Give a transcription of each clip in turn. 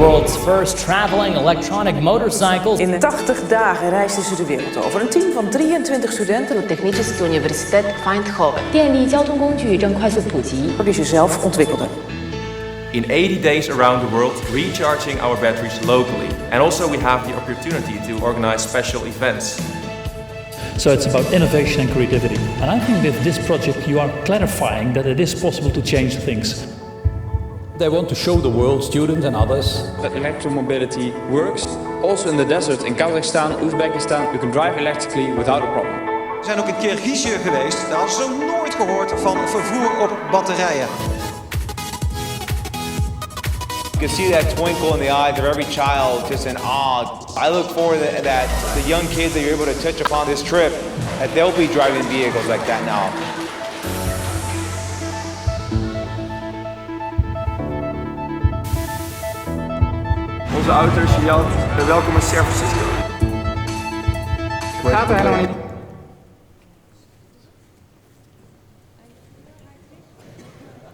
world's first traveling electronic motorcycles. In 80 dagen reisden ze de wereld over. Een team van 23 studenten. Techniczny Uniwersytet в Eindhoven. 电力交通工具正快速普及。 Die ze zelf ontwikkelden. In 80 days around the world, recharging our batteries locally. And also we have the opportunity to organize special events. So it's about innovation and creativity. And I think with this project you are clarifying that it is possible to change things. They want to show the world, students and others, that electromobility works. Also in the desert in Kazakhstan, Uzbekistan, you can drive electrically without a problem. We zijn ook in Kirgizië geweest. Daar hadden ze nog nooit gehoord van vervoer op batterijen. You can see that twinkle in the eyes of every child, just in awe. I look forward to that the young kids that you're able to touch upon this trip, that they'll be driving vehicles like that now. Onze auto is gejat. Welkom in San Francisco. Gaat er helemaal niet.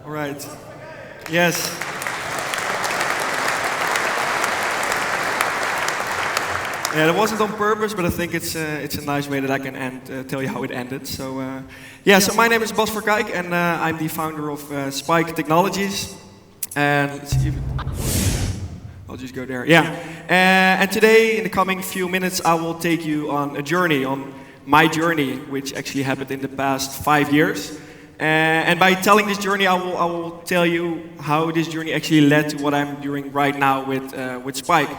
All right. Yes. Yeah, that wasn't on purpose, but I think it's a nice way that I can tell you how it ended. So, so my name is Bas Verkaik, and I'm the founder of Spike Technologies. And let's see if I'll just go there. Yeah. And today, in the coming few minutes, I will take you on a journey, on my journey, which actually happened in the past 5 years. And by telling this journey, I will tell you how this journey actually led to what I'm doing right now with Spike.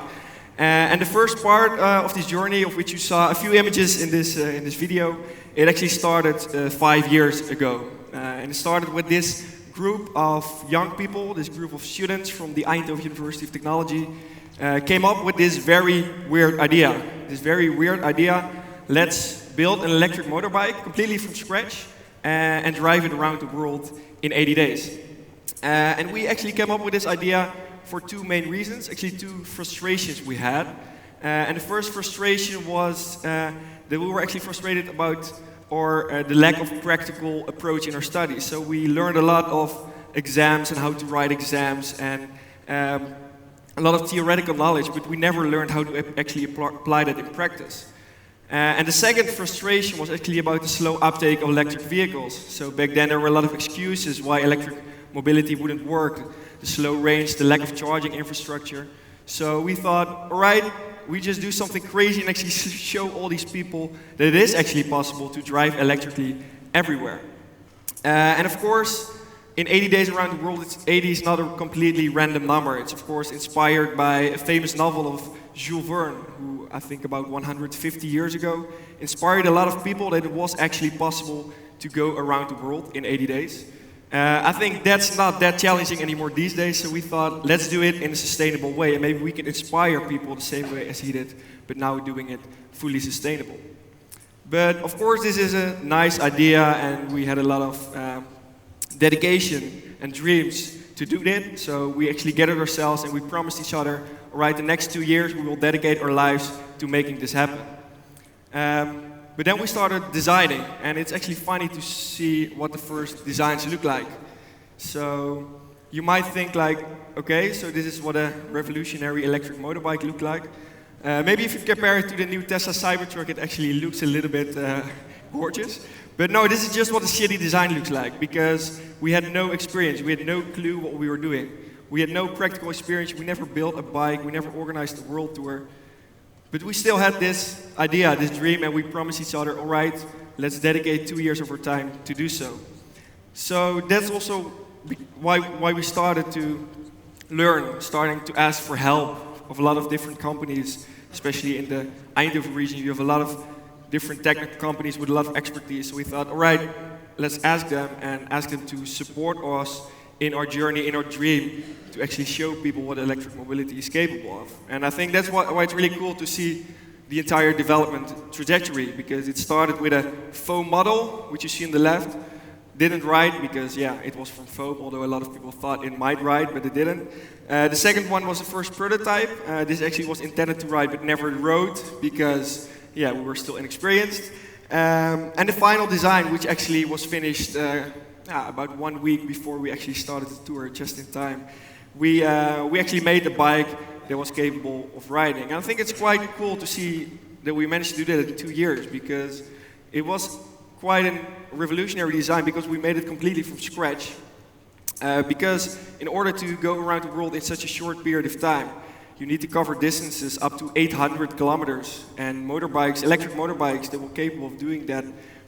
And the first part of this journey, of which you saw a few images in this video, it actually started 5 years ago. And it started with this group of young people, this group of students from the Eindhoven University of Technology, came up with this very weird idea. Let's build an electric motorbike completely from scratch and drive it around the world in 80 days. And we actually came up with this idea for two main reasons, actually two frustrations we had. And the first frustration was that we were actually frustrated about the lack of practical approach in our studies. So we learned a lot of exams and how to write exams and a lot of theoretical knowledge, but we never learned how to actually apply that in practice. And the second frustration was actually about the slow uptake of electric vehicles. So back then there were a lot of excuses why electric mobility wouldn't work. The slow range, the lack of charging infrastructure. So we thought, all right, we just do something crazy and actually show all these people that it is actually possible to drive electrically everywhere. And of course, in 80 days around the world, 80 is not a completely random number. It's of course inspired by a famous novel of Jules Verne, who I think about 150 years ago inspired a lot of people that it was actually possible to go around the world in 80 days. I think that's not that challenging anymore these days, so we thought, let's do it in a sustainable way, and maybe we can inspire people the same way as he did, but now doing it fully sustainable. But of course, this is a nice idea, and we had a lot of dedication and dreams to do that, so we actually gathered ourselves and we promised each other, all right, the next 2 years we will dedicate our lives to making this happen. But then we started designing, and it's actually funny to see what the first designs look like. So you might think like, okay, so this is what a revolutionary electric motorbike looked like. Maybe if you compare it to the new Tesla Cybertruck, it actually looks a little bit gorgeous. But no, this is just what the shitty design looks like, because we had no experience, we had no clue what we were doing. We had no practical experience, we never built a bike, we never organized a world tour. But we still had this idea, this dream, and we promised each other, all right, let's dedicate 2 years of our time to do so. So that's also why we started to learn, starting to ask for help of a lot of different companies, especially in the Eindhoven region. You have a lot of different technical companies with a lot of expertise. So we thought, all right, let's ask them and ask them to support us in our journey, in our dream, to actually show people what electric mobility is capable of. And I think that's why it's really cool to see the entire development trajectory, because it started with a foam model, which you see on the left. Didn't ride because, it was from foam, although a lot of people thought it might ride, but it didn't. The second one was the first prototype. This actually was intended to ride, but never rode, because, we were still inexperienced. And the final design, which actually was finished about 1 week before we actually started the tour, just in time. We actually made the bike that was capable of riding. And I think it's quite cool to see that we managed to do that in 2 years, because it was quite a revolutionary design, because we made it completely from scratch. Because in order to go around the world in such a short period of time, you need to cover distances up to 800 kilometers. And motorbikes, electric motorbikes, that were capable of doing that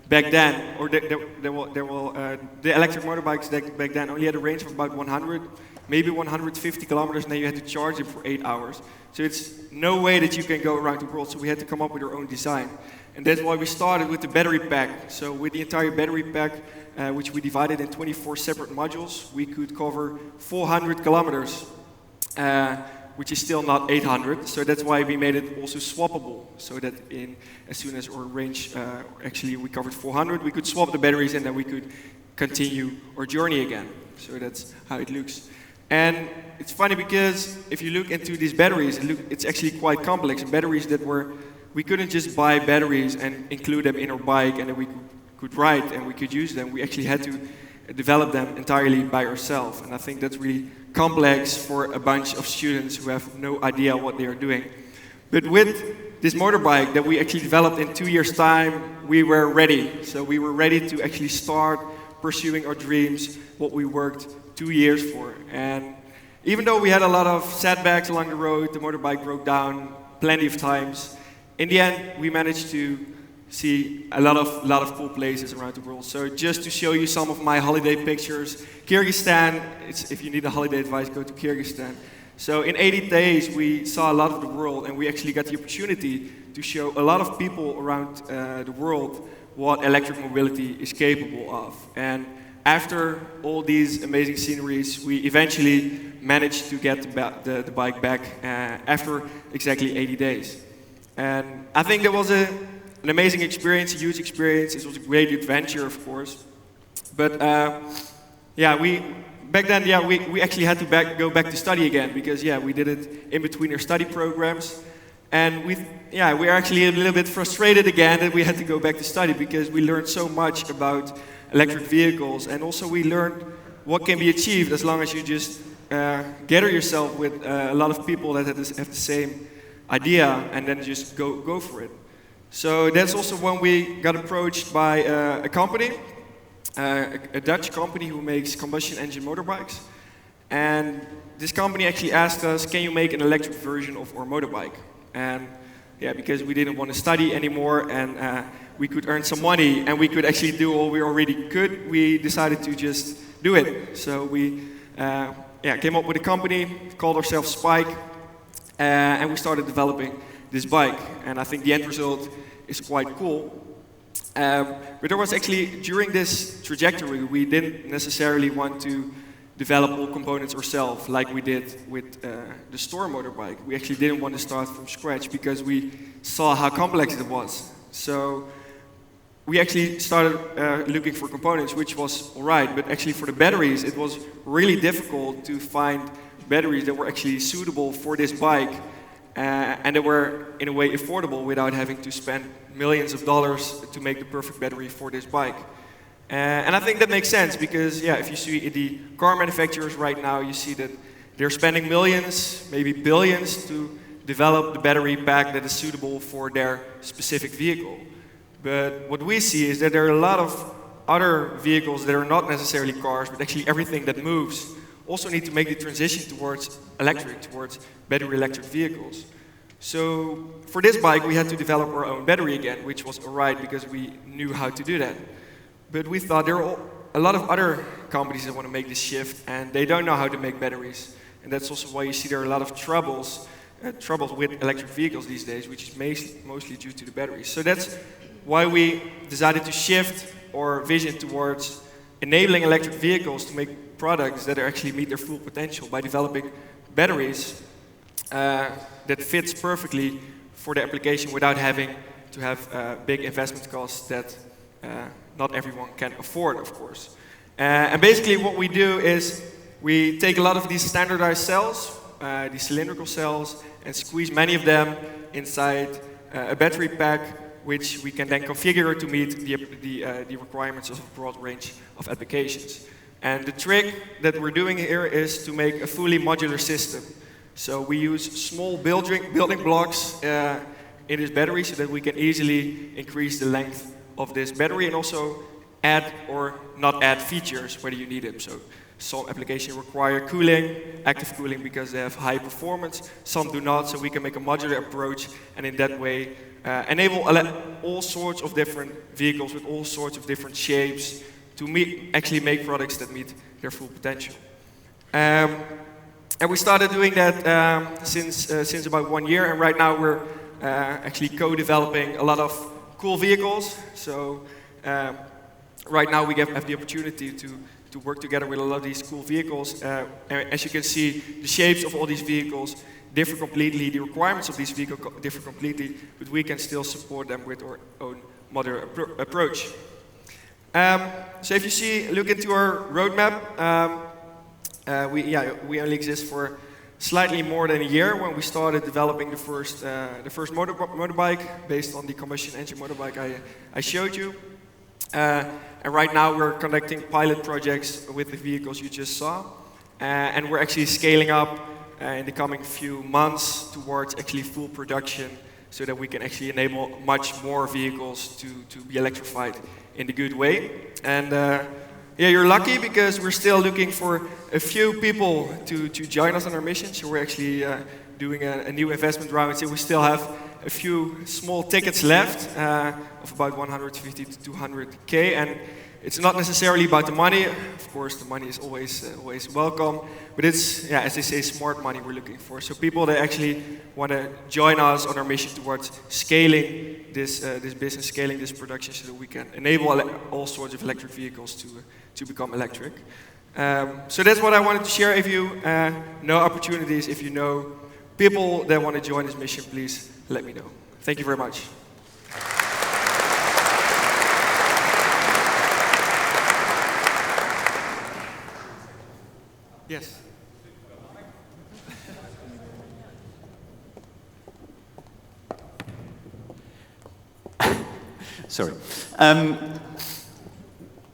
back then, or the electric motorbikes that back then only had a range of about 100, maybe 150 kilometers, and then you had to charge them for 8 hours. So it's no way that you can go around the world, so we had to come up with our own design. And that's why we started with the battery pack. So with the entire battery pack, which we divided in 24 separate modules, we could cover 400 kilometers, which is still not 800. So that's why we made it also swappable, so that as soon as our range, actually we covered 400, we could swap the batteries and then we could continue our journey again. So that's how it looks. And it's funny because if you look into these batteries, it's actually quite complex. Batteries that we couldn't just buy batteries and include them in our bike and then we could ride and we could use them. We actually had to develop them entirely by ourselves. And I think that's really complex for a bunch of students who have no idea what they are doing. But with this motorbike that we actually developed in 2 years' time, we were ready. So we were ready to actually start pursuing our dreams, what we worked 2 years for. And even though we had a lot of setbacks along the road, the motorbike broke down plenty of times, in the end we managed to see a lot of cool places around the world. So just to show you some of my holiday pictures, Kyrgyzstan, if you need a holiday advice, go to Kyrgyzstan. So in 80 days we saw a lot of the world, and we actually got the opportunity to show a lot of people around the world what electric mobility is capable of. And after all these amazing sceneries, we eventually managed to get the bike back after exactly 80 days. And I think that was an amazing experience, a huge experience. It was a great adventure, of course. But back then, we actually had to go back to study again, because we did it in between our study programs. And we are actually a little bit frustrated again that we had to go back to study, because we learned so much about electric vehicles, and also we learned what can be achieved as long as you just gather yourself with a lot of people that have the same idea and then just go for it. So that's also when we got approached by a company, a Dutch company who makes combustion engine motorbikes. And this company actually asked us, can you make an electric version of our motorbike? And because we didn't want to study anymore, and we could earn some money and we could actually do all we already could, we decided to just do it. So we came up with a company, called ourselves Spike, and we started developing this bike. And I think the end result is quite cool. But there was actually, during this trajectory, we didn't necessarily want to develop all components ourselves like we did with the store motorbike. We actually didn't want to start from scratch because we saw how complex it was. So we actually started looking for components, which was alright, but actually for the batteries it was really difficult to find batteries that were actually suitable for this bike and that were in a way affordable without having to spend millions of dollars to make the perfect battery for this bike. And I think that makes sense because, if you see the car manufacturers right now, you see that they're spending millions, maybe billions, to develop the battery pack that is suitable for their specific vehicle. But what we see is that there are a lot of other vehicles that are not necessarily cars, but actually everything that moves also need to make the transition towards electric, towards battery electric vehicles. So for this bike, we had to develop our own battery again, which was alright because we knew how to do that. But we thought there are a lot of other companies that want to make this shift, and they don't know how to make batteries. And that's also why you see there are a lot of troubles with electric vehicles these days, which is mostly due to the batteries. So that's why we decided to shift our vision towards enabling electric vehicles to make products that actually meet their full potential by developing batteries that fits perfectly for the application without having to have big investment costs that not everyone can afford, of course. And basically what we do is we take a lot of these standardized cells, these cylindrical cells, and squeeze many of them inside a battery pack, which we can then configure to meet the requirements of a broad range of applications. And the trick that we're doing here is to make a fully modular system. So we use small building blocks in this battery so that we can easily increase the length of this battery and also add or not add features whether you need them. So some applications require cooling, active cooling, because they have high performance. Some do not, so we can make a modular approach and in that way enable all sorts of different vehicles with all sorts of different shapes to actually make products that meet their full potential. And we started doing that since about 1 year, and right now we're actually co-developing a lot of cool vehicles. So right now we have the opportunity to work together with a lot of these cool vehicles. And as you can see, the shapes of all these vehicles differ completely, the requirements of these vehicles differ completely, but we can still support them with our own modular approach. So if you look into our roadmap, we only exist for slightly more than a year when we started developing the first motorbike based on the combustion engine motorbike I showed you. And right now we're conducting pilot projects with the vehicles you just saw. And we're actually scaling up in the coming few months towards actually full production so that we can actually enable much more vehicles to be electrified in a good way. And yeah, you're lucky because we're still looking for a few people to join us on our mission. So we're actually doing a new investment round. So we still have a few small tickets left of about 150 to 200K. And it's not necessarily about the money. Of course, the money is always welcome. But it's, yeah, as they say, smart money we're looking for. So people that actually want to join us on our mission towards scaling this business, scaling this production, so that we can enable all sorts of electric vehicles to become electric. So that's what I wanted to share. If you know opportunities, if you know people that want to join this mission, please let me know. Thank you very much. Yes. Sorry.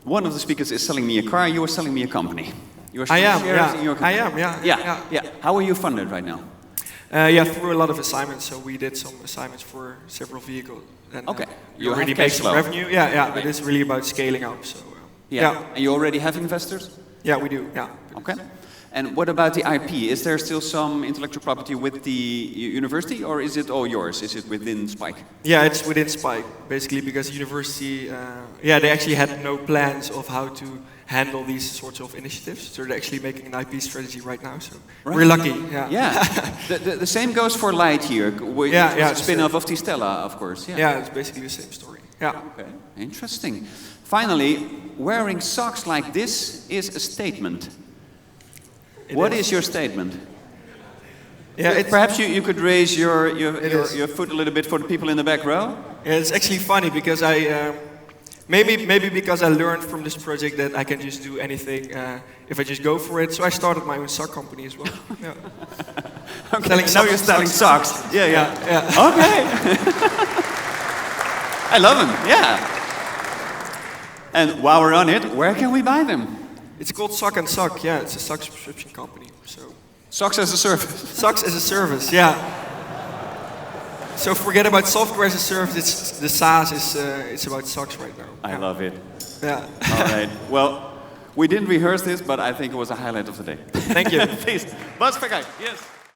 One of the speakers is selling me a car. You are selling me a company. You are selling shares in your company. I am. Yeah. How are you funded right now? Yeah, through a lot of assignments. So we did some assignments for several vehicles. And, okay. You already make some revenue. Yeah. Right. But it's really about scaling up. So. Yeah. And you already have investors? Yeah, we do. Yeah. Okay. And what about the IP? Is there still some intellectual property with the university, or is it all yours? Is it within Spike? Yeah, it's within Spike, basically, because university, they actually had no plans of how to handle these sorts of initiatives. So they're actually making an IP strategy right now. So we're lucky. Yeah. The same goes for Lightyear. It's a spin-off of T-Stella, of course. Yeah, it's basically the same story. Yeah. Okay. Interesting. Finally, wearing socks like this is a statement. What is your statement? Yeah, perhaps you could raise your foot a little bit for the people in the back row. Yeah, it's actually funny because I maybe because I learned from this project that I can just do anything if I just go for it. So I started my own sock company as well. Yeah. Okay. Now you're selling socks. Yeah. Okay. I love them. Yeah. And while we're on it, where can we buy them? It's called Sock and Sock, yeah, it's a sock subscription company. So Socks as a service. Socks as a service, yeah. So forget about software as a service, the SaaS it's about socks right now. I love it. Yeah. All right. Well, we didn't rehearse this, but I think it was a highlight of the day. Thank you. Please, Bas Verkaik. Yes.